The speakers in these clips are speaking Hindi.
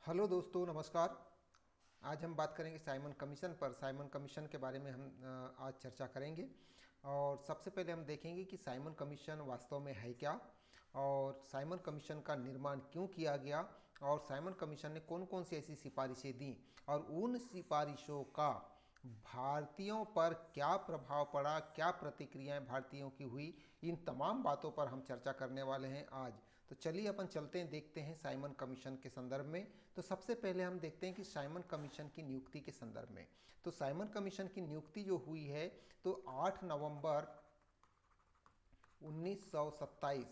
हेलो दोस्तों, नमस्कार। आज हम बात करेंगे साइमन कमीशन पर। साइमन कमीशन के बारे में हम आज चर्चा करेंगे। और सबसे पहले हम देखेंगे कि साइमन कमीशन वास्तव में है क्या, और साइमन कमीशन का निर्माण क्यों किया गया, और साइमन कमीशन ने कौन कौन सी ऐसी सिफारिशें दी, और उन सिफारिशों का भारतीयों पर क्या प्रभाव पड़ा, क्या प्रतिक्रियाएं भारतीयों की हुई। इन तमाम बातों पर हम चर्चा करने वाले हैं आज। तो चलिए अपन चलते हैं, देखते हैं साइमन कमीशन के संदर्भ में। तो सबसे पहले हम देखते हैं कि साइमन कमीशन की नियुक्ति के संदर्भ में। तो साइमन कमीशन की नियुक्ति जो हुई है, तो 8 नवंबर 1927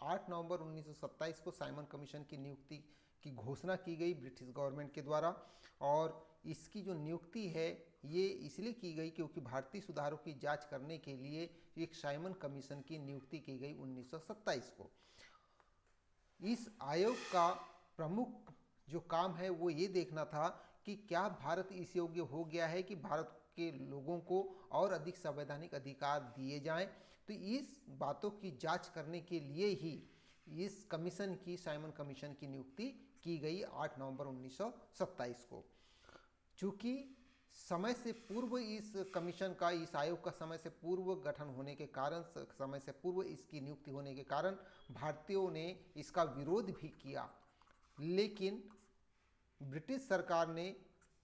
8 नवंबर 1927 को साइमन कमीशन की नियुक्ति की घोषणा की गई ब्रिटिश गवर्नमेंट के द्वारा। और इसकी जो नियुक्ति है ये इसलिए की गई क्योंकि भारतीय सुधारों की जांच करने के लिए एक साइमन कमीशन की नियुक्ति की गई 1927 को। इस आयोग का प्रमुख जो काम है वो ये देखना था कि क्या भारत इस योग्य हो गया है कि भारत के लोगों को और अधिक संवैधानिक अधिकार दिए जाएं। तो इस बातों की जांच करने के लिए ही इस कमीशन की, साइमन कमीशन की नियुक्ति की गई 8 नवंबर 1927 को। चूंकि समय से पूर्व इस कमीशन का, इस आयोग का समय से पूर्व गठन होने के कारण, समय से पूर्व इसकी नियुक्ति होने के कारण भारतीयों ने इसका विरोध भी किया। लेकिन ब्रिटिश सरकार ने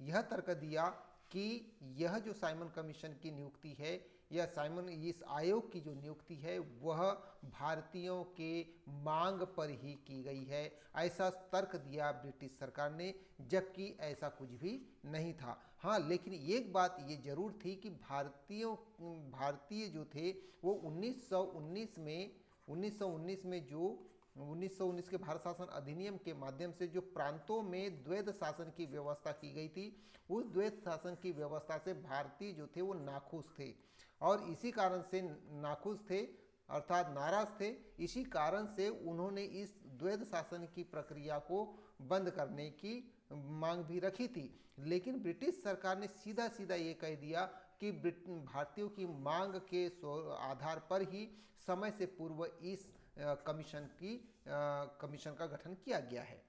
यह तर्क दिया कि यह जो साइमन कमीशन की नियुक्ति है, या साइमन इस आयोग की जो नियुक्ति है, वह भारतीयों के मांग पर ही की गई है, ऐसा तर्क दिया ब्रिटिश सरकार ने, जबकि ऐसा कुछ भी नहीं था। हाँ, लेकिन एक बात ये जरूर थी कि भारतीय जो थे वो 1919 में जो 1919 के भारत शासन अधिनियम के माध्यम से जो प्रांतों में द्वैध शासन की व्यवस्था की गई थी, उस द्वैध शासन की व्यवस्था से भारतीय जो थे वो नाखुश थे, और इसी कारण से नाखुश थे अर्थात नाराज थे। इसी कारण से उन्होंने इस द्वैध शासन की प्रक्रिया को बंद करने की मांग भी रखी थी। लेकिन ब्रिटिश सरकार ने सीधा सीधा ये कह दिया कि भारतीयों की मांग के आधार पर ही समय से पूर्व इस कमीशन का गठन किया गया है।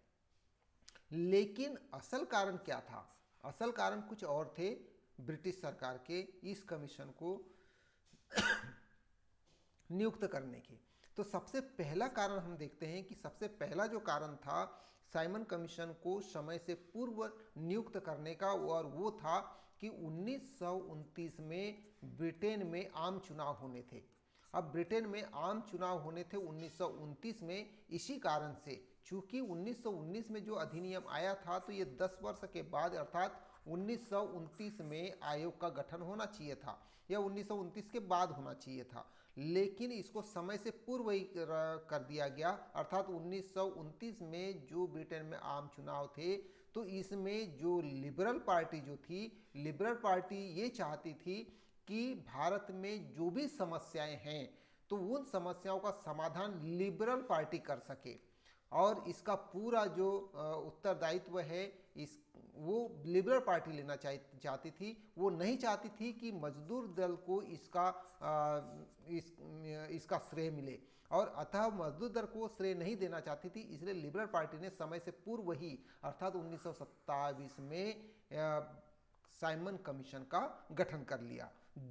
लेकिन असल कारण क्या था? असल कारण कुछ और थे ब्रिटिश सरकार के इस कमीशन को नियुक्त करने के। तो सबसे पहला कारण हम देखते हैं कि सबसे पहला जो कारण था साइमन कमीशन को समय से पूर्व नियुक्त करने का, और वो था कि 1929 में ब्रिटेन में आम चुनाव होने थे। अब ब्रिटेन में आम चुनाव होने थे 1929 में। इसी कारण से चूंकि 1919 में जो अधिनियम आया था, तो ये 10 वर्ष के बाद अर्थात 1929 में आयोग का गठन होना चाहिए था, या 1929 के बाद होना चाहिए था। लेकिन इसको समय से पूर्व ही कर दिया गया, अर्थात 1929 में जो ब्रिटेन में आम चुनाव थे, तो इसमें जो लिबरल पार्टी जो थी, लिबरल पार्टी ये चाहती थी कि भारत में जो भी समस्याएं हैं, तो उन समस्याओं का समाधान लिबरल पार्टी कर सके, और इसका पूरा जो उत्तरदायित्व है इस वो लिबरल पार्टी लेना चाहती थी। वो नहीं चाहती थी कि मजदूर दल को इसका श्रेय मिले, और अतः मजदूर दल को श्रेय नहीं देना चाहती थी। इसलिए लिबरल पार्टी ने समय से पूर्व ही अर्थात 1927 में साइमन कमीशन का गठन कर लिया।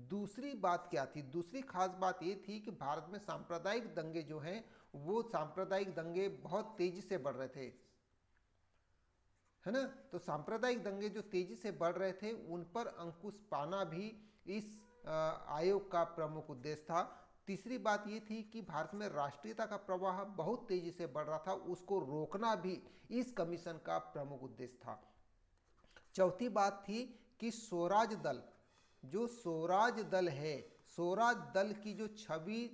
दूसरी बात क्या थी? दूसरी खास बात ये थी कि भारत में सांप्रदायिक दंगे जो हैं, वो सांप्रदायिक दंगे बहुत तेजी से बढ़ रहे थे, है ना। तो सांप्रदायिक दंगे जो तेजी से बढ़ रहे थे, उन पर अंकुश पाना भी इस आयोग का प्रमुख उद्देश्य था। तीसरी बात ये थी कि भारत में राष्ट्रीयता का प्रवाह बहुत तेजी से बढ़ रहा था, उसको रोकना भी इस कमीशन का प्रमुख उद्देश्य था। चौथी बात थी कि स्वराज दल, जो स्वराज दल है, स्वराज दल की जो छवि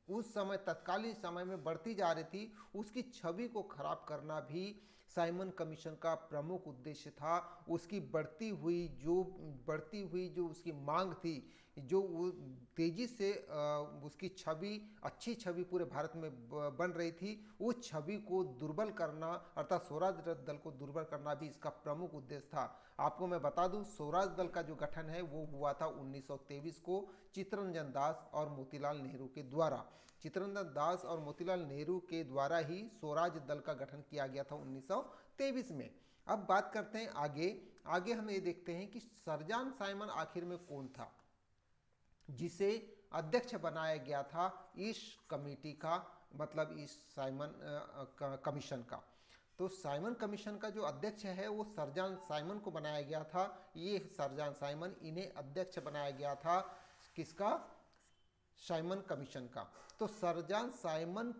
उस समय तत्कालीन समय में बढ़ती जा रही थी, उसकी छवि को खराब करना भी साइमन कमीशन का प्रमुख उद्देश्य था। उसकी बढ़ती हुई जो उसकी मांग थी, जो वो तेजी से उसकी छवि, अच्छी छवि पूरे भारत में बन रही थी, उस छवि को दुर्बल करना अर्थात स्वराज दल को दुर्बल करना भी इसका प्रमुख उद्देश्य था। आपको मैं बता दूं, स्वराज दल का जो गठन है वो हुआ था 1923 को चित्तरंजन दास और मोतीलाल नेहरू के द्वारा। चित्तरंजन दास और मोतीलाल नेहरू के द्वारा ही स्वराज दल का गठन किया गया था 1923 में। अब बात करते हैं आगे हम ये देखते हैं कि सरजान साइमन आखिर में कौन था जिसे अध्यक्ष बनाया गया था इस कमेटी का, मतलब इस साइमन कमीशन का। तो साइमन कमीशन का जो अध्यक्ष है वो सरजान साइमन को बनाया गया था। ये सरजान साइमन, इन्हें अध्यक्ष बनाया गया था किसका? साइमन कमीशन का। तो सरजान साइमन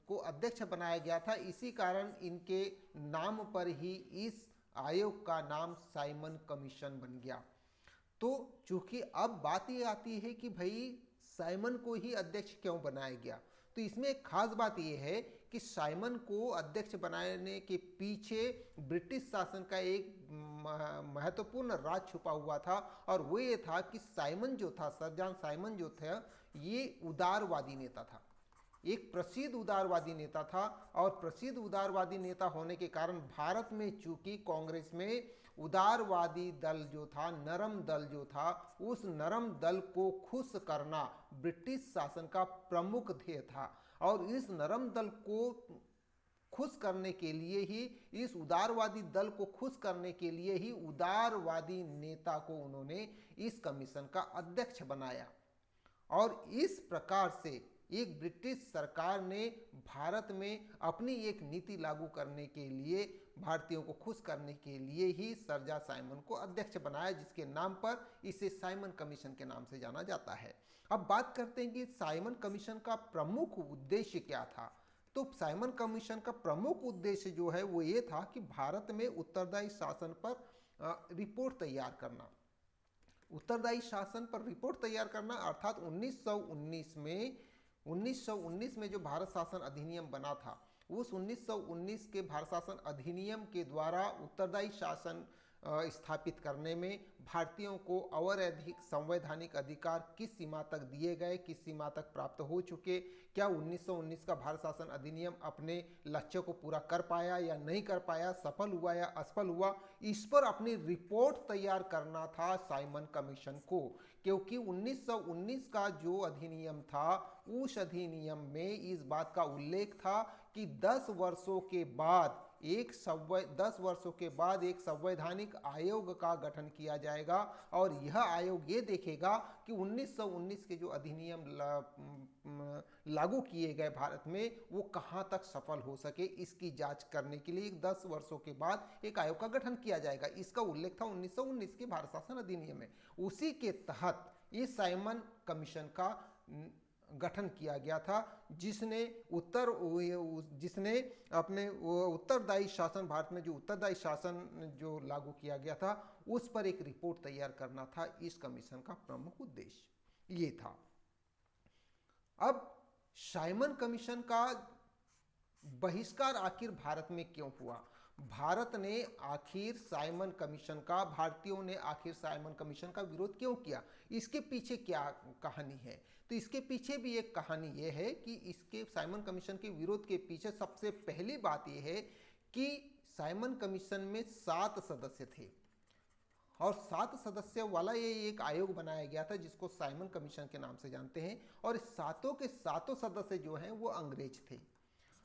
को अध्यक्ष बनाया गया था, इसी कारण इनके नाम पर ही इस आयोग का नाम साइमन कमीशन बन गया। तो चूंकि अब बात ये आती है कि भाई साइमन को ही अध्यक्ष क्यों बनाया गया, तो इसमें एक खास बात यह है कि साइमन को अध्यक्ष बनाने के पीछे ब्रिटिश शासन का एक महत्वपूर्ण राज छुपा हुआ था, और वो ये था कि साइमन जो था, सरजान साइमन जो था, ये उदारवादी नेता था, एक प्रसिद्ध उदारवादी नेता था। और प्रसिद्ध उदारवादी नेता होने के कारण भारत में चूंकि कांग्रेस में उदारवादी दल जो था, नरम दल जो था, उस नरम दल को खुश करना ब्रिटिश शासन का प्रमुख ध्येय था। और इस नरम दल को खुश करने के लिए ही, इस उदारवादी दल को खुश करने के लिए ही उदारवादी नेता को उन्होंने इस कमीशन का अध्यक्ष बनाया। और इस प्रकार से एक ब्रिटिश सरकार ने भारत में अपनी एक नीति लागू करने के लिए, भारतीयों को खुश करने के लिए ही सरजान साइमन को अध्यक्ष बनाया, जिसके नाम पर इसे साइमन कमीशन के नाम से जाना जाता है। अब बात करते हैं कि साइमन कमीशन का प्रमुख उद्देश्य क्या था। तो साइमन कमीशन का प्रमुख उद्देश्य जो है वो ये था कि भारत में उत्तरदायी शासन पर रिपोर्ट तैयार करना। उत्तरदायी शासन पर रिपोर्ट तैयार करना अर्थात 1919 में जो भारत शासन अधिनियम बना था, उस 1919 के भारत शासन अधिनियम के द्वारा उत्तरदायी शासन स्थापित करने में भारतीयों को और अधिक संवैधानिक अधिकार किस सीमा तक दिए गए, किस सीमा तक प्राप्त हो चुके, क्या 1919 का भारत शासन अधिनियम अपने लक्ष्य को पूरा कर पाया या नहीं कर पाया, सफल हुआ या असफल हुआ, इस पर अपनी रिपोर्ट तैयार करना था साइमन कमीशन को। क्योंकि 1919 का जो अधिनियम था, उस अधिनियम में इस बात का उल्लेख था कि 10 वर्षों के बाद एक संवैधानिक आयोग का गठन किया जाएगा, और यह आयोग ये देखेगा कि 1919 के जो अधिनियम लागू किए गए भारत में, वो कहाँ तक सफल हो सके, इसकी जांच करने के लिए 10 वर्षों के बाद एक आयोग का गठन किया जाएगा। इसका उल्लेख था 1919 के भारत शासन अधिनियम में। उसी के तहत इस साइमन कमीशन का गठन किया गया था, जिसने अपने उत्तरदायी शासन, भारत में जो उत्तरदायी शासन जो लागू किया गया था, उस पर एक रिपोर्ट तैयार करना था। इस कमीशन का प्रमुख उद्देश्य ये था। अब साइमन कमीशन का बहिष्कार आखिर भारत में क्यों हुआ? भारतीयों ने आखिर साइमन कमीशन का विरोध क्यों किया? इसके पीछे क्या कहानी है? तो इसके पीछे भी एक कहानी यह है कि इसके साइमन कमीशन के विरोध के पीछे सबसे पहली बात यह है कि साइमन कमीशन में 7 सदस्य थे, और 7 सदस्यों वाला ये एक आयोग बनाया गया था जिसको साइमन कमीशन के नाम से जानते हैं। और सातों के सातों सदस्य जो हैं वो अंग्रेज थे।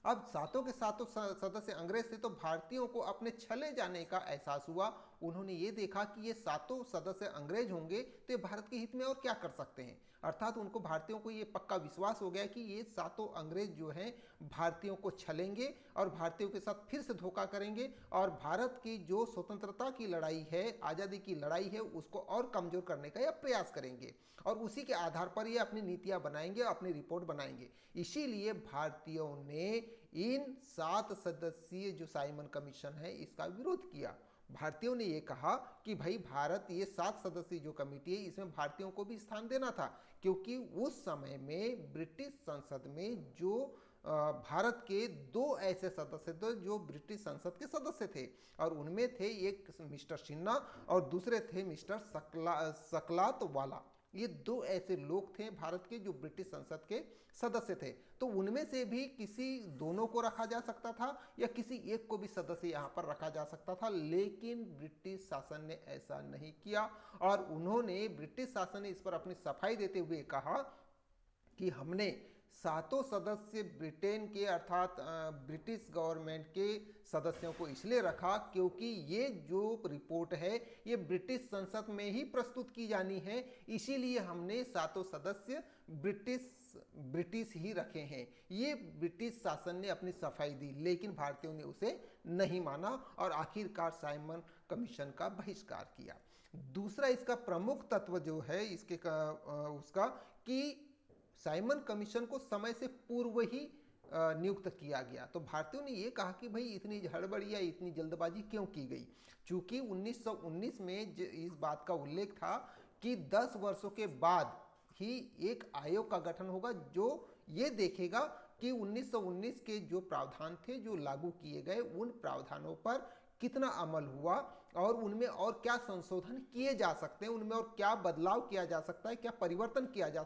अब सातों के सातों सदस्य अंग्रेज थे, तो भारतीयों को अपने छले जाने का एहसास हुआ। उन्होंने ये देखा कि ये सातों सदस्य अंग्रेज होंगे तो ये भारत के हित में और क्या कर सकते हैं। अर्थात उनको, भारतीयों को ये पक्का विश्वास हो गया कि ये सातों अंग्रेज जो हैं भारतीयों को छलेंगे और भारतीयों के साथ फिर से धोखा करेंगे, और भारत की जो स्वतंत्रता की लड़ाई है, आज़ादी की लड़ाई है, उसको और कमजोर करने का यह प्रयास करेंगे, और उसी के आधार पर ये अपनी नीतियां बनाएंगे, अपनी रिपोर्ट बनाएंगे। इसीलिए भारतीयों ने इन 7 सदस्यीय जो साइमन कमीशन है इसका विरोध किया। भारतीयों ने ये कहा कि भाई भारत, ये 7 सदस्यीय जो कमेटी है, इसमें भारतीयों को भी स्थान देना था, क्योंकि उस समय में ब्रिटिश संसद में जो भारत के 2 ऐसे सदस्य थे जो ब्रिटिश संसद के सदस्य थे, और उनमें थे एक मिस्टर सिन्हा और दूसरे थे मिस्टर सकलातवाला। ये 2 ऐसे लोग थे भारत के जो ब्रिटिश संसद के सदस्य थे। तो उनमें से भी किसी दोनों को रखा जा सकता था या किसी एक को भी सदस्य यहाँ पर रखा जा सकता था, लेकिन ब्रिटिश शासन ने ऐसा नहीं किया। और उन्होंने, ब्रिटिश शासन ने इस पर अपनी सफाई देते हुए कहा कि हमने सातों सदस्य ब्रिटेन के अर्थात ब्रिटिश गवर्नमेंट के सदस्यों को इसलिए रखा क्योंकि ये जो रिपोर्ट है ये ब्रिटिश संसद में ही प्रस्तुत की जानी है, इसीलिए हमने सातों सदस्य ब्रिटिश ही रखे हैं। ये ब्रिटिश शासन ने अपनी सफाई दी, लेकिन भारतीयों ने उसे नहीं माना और आखिरकार साइमन कमीशन का बहिष्कार किया। दूसरा इसका प्रमुख तत्व जो है उसका कि साइमन कमीशन को समय से पूर्व ही नियुक्त किया गया। तो भारतीयों ने ये कहा कि भाई इतनी हड़बड़ी या इतनी जल्दबाजी क्यों की गई। चूंकि 1919 में इस बात का उल्लेख था कि 10 वर्षों के बाद ही एक आयोग का गठन होगा जो ये देखेगा कि 1919 के जो प्रावधान थे जो लागू किए गए उन प्रावधानों पर कितना अमल हुआ और उनमें और क्या संशोधन किए जा सकते हैं, उनमें और क्या बदलाव किया जा सकता है, क्या परिवर्तन किया जा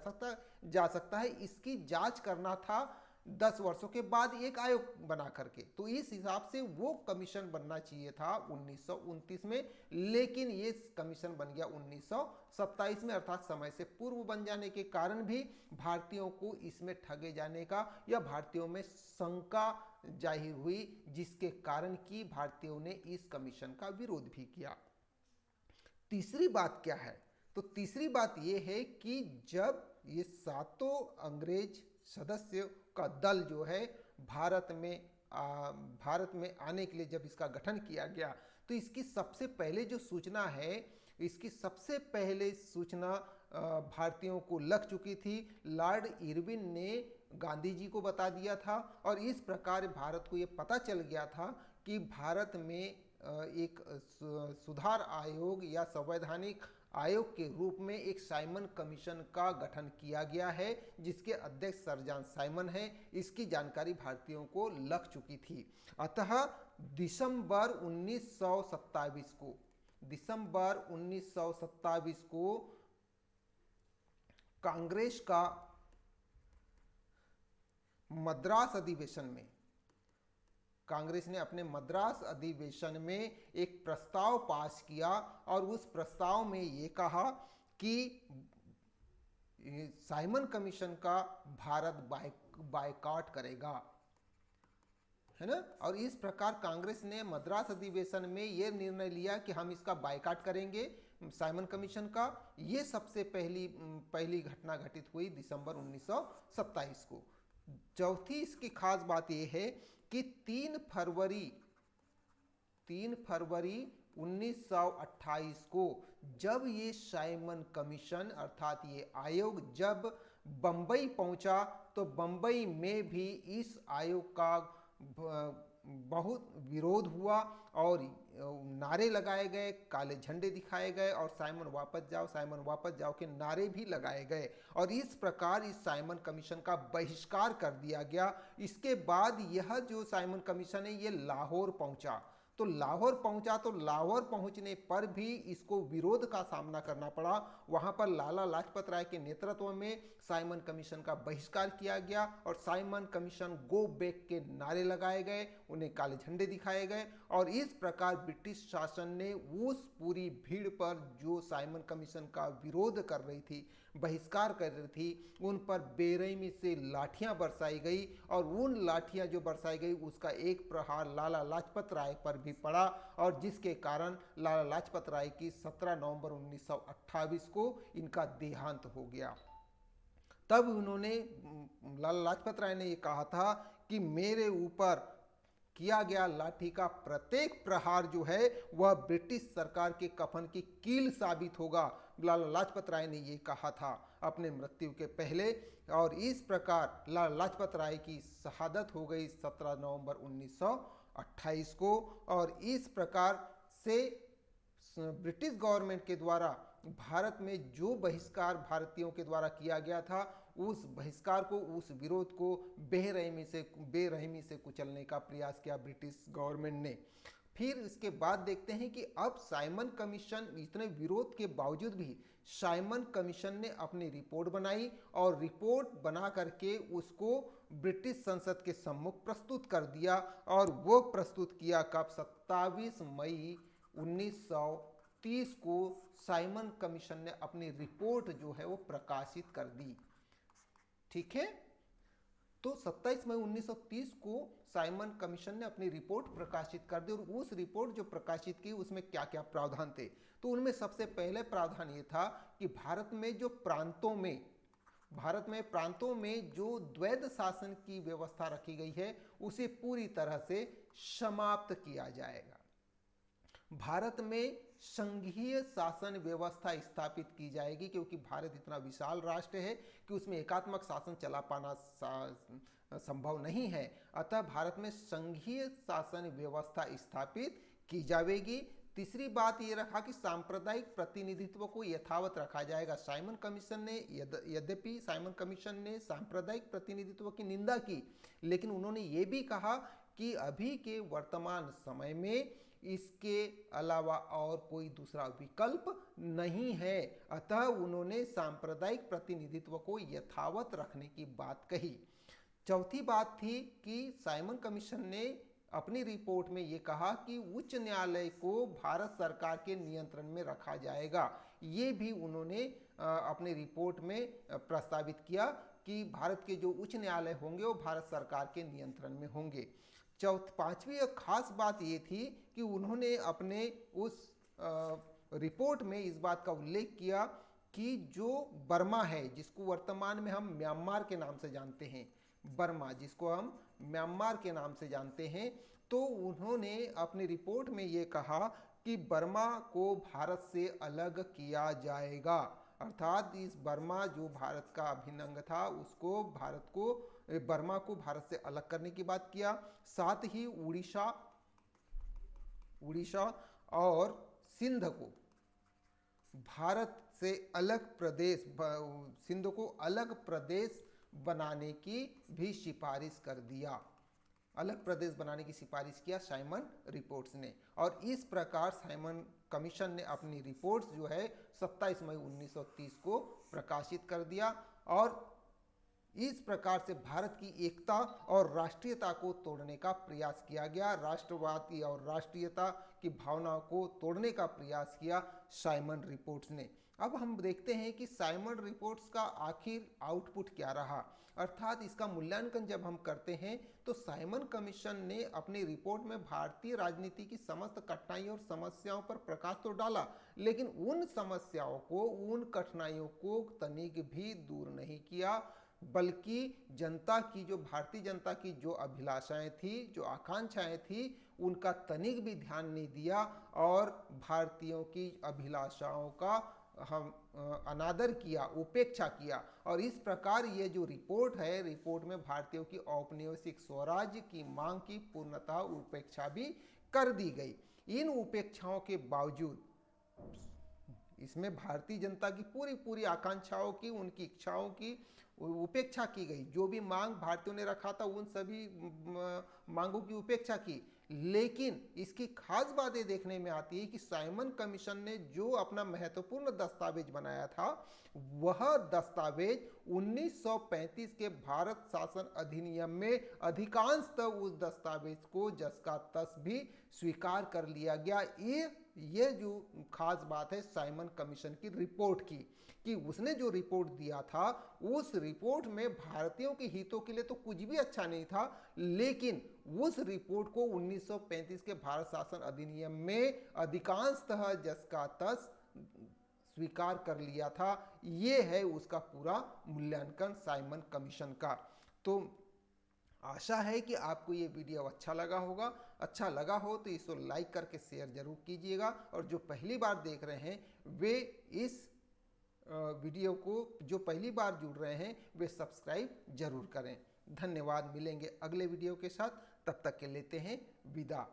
सकता है, इसकी जांच करना था 10 वर्षों के बाद एक आयोग बना करके। तो इस हिसाब से वो कमीशन बनना चाहिए था 1929 में, लेकिन ये कमीशन बन गया 1927 में, अर्थात समय से पूर्व बन जाने के कारण भी भारतीयों को इसमें ठगे जाने का या भारतीयों में शंका जाहिर हुई, जिसके कारण कि भारतीयों ने इस कमीशन का विरोध भी किया। तीसरी बात क्या है? तो तीसरी बात यह है कि जब ये सातों अंग्रेज सदस्यों का दल जो है भारत में आने के लिए जब इसका गठन किया गया, तो इसकी सबसे पहले जो सूचना है, इसकी सबसे पहले सूचना भारतीयों को लग चुकी थी। लॉर्ड इरविन ने गांधी जी को बता दिया था और इस प्रकार भारत को ये पता चल गया था कि भारत में एक सुधार आयोग या संवैधानिक आयोग के रूप में एक साइमन कमीशन का गठन किया गया है, जिसके अध्यक्ष सर जॉन साइमन हैं। इसकी जानकारी भारतीयों को लग चुकी थी। अतः दिसंबर 1927 को कांग्रेस का मद्रास अधिवेशन में कांग्रेस ने अपने मद्रास अधिवेशन में एक प्रस्ताव पास किया और उस प्रस्ताव में ये कहा कि साइमन कमीशन का भारत बायकॉट करेगा, है ना। और इस प्रकार कांग्रेस ने मद्रास अधिवेशन में यह निर्णय लिया कि हम इसका बायकॉट करेंगे साइमन कमीशन का। ये सबसे पहली घटना घटित हुई दिसंबर 1927 को। चौथी इसकी खास बात यह है कि 3 फरवरी 1928 को जब ये साइमन कमीशन अर्थात ये आयोग जब बंबई पहुंचा, तो बंबई में भी इस आयोग का बहुत विरोध हुआ और नारे लगाए गए, काले झंडे दिखाए गए और साइमन वापस जाओ के नारे भी लगाए गए और इस प्रकार इस साइमन कमीशन का बहिष्कार कर दिया गया। इसके बाद यह जो साइमन कमीशन है ये लाहौर पहुंचा, तो लाहौर पहुंचने पर भी इसको विरोध का सामना करना पड़ा। वहां पर लाला लाजपत राय के नेतृत्व में साइमन कमीशन का बहिष्कार किया गया और साइमन कमीशन गो बैक के नारे लगाए गए, उन्हें काले झंडे दिखाए गए और इस प्रकार ब्रिटिश शासन ने उस पूरी भीड़ पर जो साइमन कमीशन का विरोध कर रही थी, बहिष्कार कर रही थी, उन पर बेरहमी से लाठियां बरसाई गई और उन लाठियां जो बरसाई गई उसका एक प्रहार लाला लाजपत राय पर भी पड़ा और जिसके कारण लाला लाजपत राय की 17 नवंबर 1928 को इनका देहांत हो गया। तब उन्होंने लाला लाजपत राय ने ये कहा था कि मेरे ऊपर किया गया लाठी का प्रत्येक प्रहार जो है वह ब्रिटिश सरकार के कफन की कील साबित होगा। लाला लाजपत राय ने ये कहा था अपने मृत्यु के पहले और इस प्रकार लाला लाजपत राय की शहादत हो गई 17 नवंबर 1928 को और इस प्रकार से ब्रिटिश गवर्नमेंट के द्वारा भारत में जो बहिष्कार भारतीयों के द्वारा किया गया था, उस बहिष्कार को, उस विरोध को बेरहमी से कुचलने का प्रयास किया ब्रिटिश गवर्नमेंट ने। फिर इसके बाद देखते हैं कि अब साइमन कमीशन, इतने विरोध के बावजूद भी साइमन कमीशन ने अपनी रिपोर्ट बनाई और रिपोर्ट बना करके उसको ब्रिटिश संसद के सम्मुख प्रस्तुत कर दिया और वो प्रस्तुत किया कब? 27 मई 1930 को साइमन कमीशन ने अपनी रिपोर्ट जो है वो प्रकाशित कर दी। ठीक है, तो 27 मई 1930 को साइमन कमीशन ने अपनी रिपोर्ट प्रकाशित कर दी और उस रिपोर्ट जो प्रकाशित की उसमें क्या क्या प्रावधान थे। तो उनमें सबसे पहले प्रावधान ये था कि भारत में जो द्वैध शासन की व्यवस्था रखी गई है उसे पूरी तरह से समाप्त किया जाएगा। भारत में संघीय शासन व्यवस्था स्थापित की जाएगी, क्योंकि भारत इतना विशाल राष्ट्र है कि उसमें एकात्मक शासन चला पाना संभव नहीं है। अतः भारत में संघीय शासन व्यवस्था स्थापित की जाएगी। तीसरी बात ये रखा कि सांप्रदायिक प्रतिनिधित्व को यथावत रखा जाएगा। साइमन कमीशन ने यद्यपि साइमन कमीशन ने सांप्रदायिक प्रतिनिधित्व की निंदा की, लेकिन उन्होंने ये भी कहा कि अभी के वर्तमान समय में इसके अलावा और कोई दूसरा विकल्प नहीं है। अतः उन्होंने सांप्रदायिक प्रतिनिधित्व को यथावत रखने की बात कही। चौथी बात थी कि साइमन कमीशन ने अपनी रिपोर्ट में ये कहा कि उच्च न्यायालय को भारत सरकार के नियंत्रण में रखा जाएगा। ये भी उन्होंने अपनी रिपोर्ट में प्रस्तावित किया कि भारत के जो उच्च न्यायालय होंगे वो भारत सरकार के नियंत्रण में होंगे। पांचवी एक खास बात ये थी कि उन्होंने अपने उस रिपोर्ट में इस बात का उल्लेख किया कि जो बर्मा है, जिसको वर्तमान में हम म्यांमार के नाम से जानते हैं, तो उन्होंने अपनी रिपोर्ट में ये कहा कि बर्मा को भारत से अलग किया जाएगा। अर्थात इस बर्मा जो भारत का अभिन्न अंग था उसको बर्मा को भारत से अलग करने की बात किया। साथ ही उड़ीसा और सिंध को भारत से अलग प्रदेश बनाने की भी सिफारिश कर दिया। अलग प्रदेश बनाने की सिफारिश किया साइमन रिपोर्ट्स ने। और इस प्रकार साइमन कमीशन ने अपनी रिपोर्ट्स जो है 27 मई 1930 को प्रकाशित कर दिया। और इस प्रकार से भारत की एकता और राष्ट्रीयता को तोड़ने का प्रयास किया गया। राष्ट्रवादी और राष्ट्रीयता की भावना को तोड़ने का प्रयास किया साइमन रिपोर्ट्स ने। अब हम देखते हैं कि साइमन रिपोर्ट्स का आखिर आउटपुट क्या रहा, अर्थात इसका मूल्यांकन जब हम करते हैं तो साइमन कमीशन ने अपनी रिपोर्ट में भारतीय राजनीति की समस्त कठिनाइयों और समस्याओं पर प्रकाश तो डाला, लेकिन उन समस्याओं को, उन कठिनाइयों को तनिक भी दूर नहीं किया, बल्कि भारतीय जनता की जो अभिलाषाएं थी, जो आकांक्षाएं थी, उनका तनिक भी ध्यान नहीं दिया और भारतीयों की अभिलाषाओं का अनादर किया, उपेक्षा किया। और इस प्रकार ये जो रिपोर्ट है, रिपोर्ट में भारतीयों की औपनिवेशिक स्वराज्य की मांग की पूर्णतः उपेक्षा भी कर दी गई। इन उपेक्षाओं के बावजूद इसमें भारतीय जनता की पूरी आकांक्षाओं की, उनकी इच्छाओं की उपेक्षा की गई। जो भी मांग भारतीयों ने रखा था उन सभी मांगों की उपेक्षा की। लेकिन इसकी खास बात ये देखने में आती है कि साइमन कमीशन ने जो अपना महत्वपूर्ण दस्तावेज बनाया था, वह दस्तावेज 1935 के भारत शासन अधिनियम में अधिकांशतः उस दस्तावेज को जस का तस भी स्वीकार कर लिया गया। ये जो खास बात है साइमन कमीशन की रिपोर्ट की, कि उसने जो रिपोर्ट दिया था उस रिपोर्ट में भारतीयों के हितों के लिए तो कुछ भी अच्छा नहीं था, लेकिन उस रिपोर्ट को 1935 के भारत शासन अधिनियम में अधिकांशतः जस का तस स्वीकार कर लिया था। ये है उसका पूरा मूल्यांकन साइमन कमीशन का। तो आशा है कि आपको ये वीडियो अच्छा लगा होगा। अच्छा लगा हो तो इसको लाइक करके शेयर जरूर कीजिएगा, और जो पहली बार देख रहे हैं वे इस वीडियो को, जो पहली बार जुड़ रहे हैं वे सब्सक्राइब जरूर करें। धन्यवाद। मिलेंगे अगले वीडियो के साथ, तब तक के लेते हैं विदा।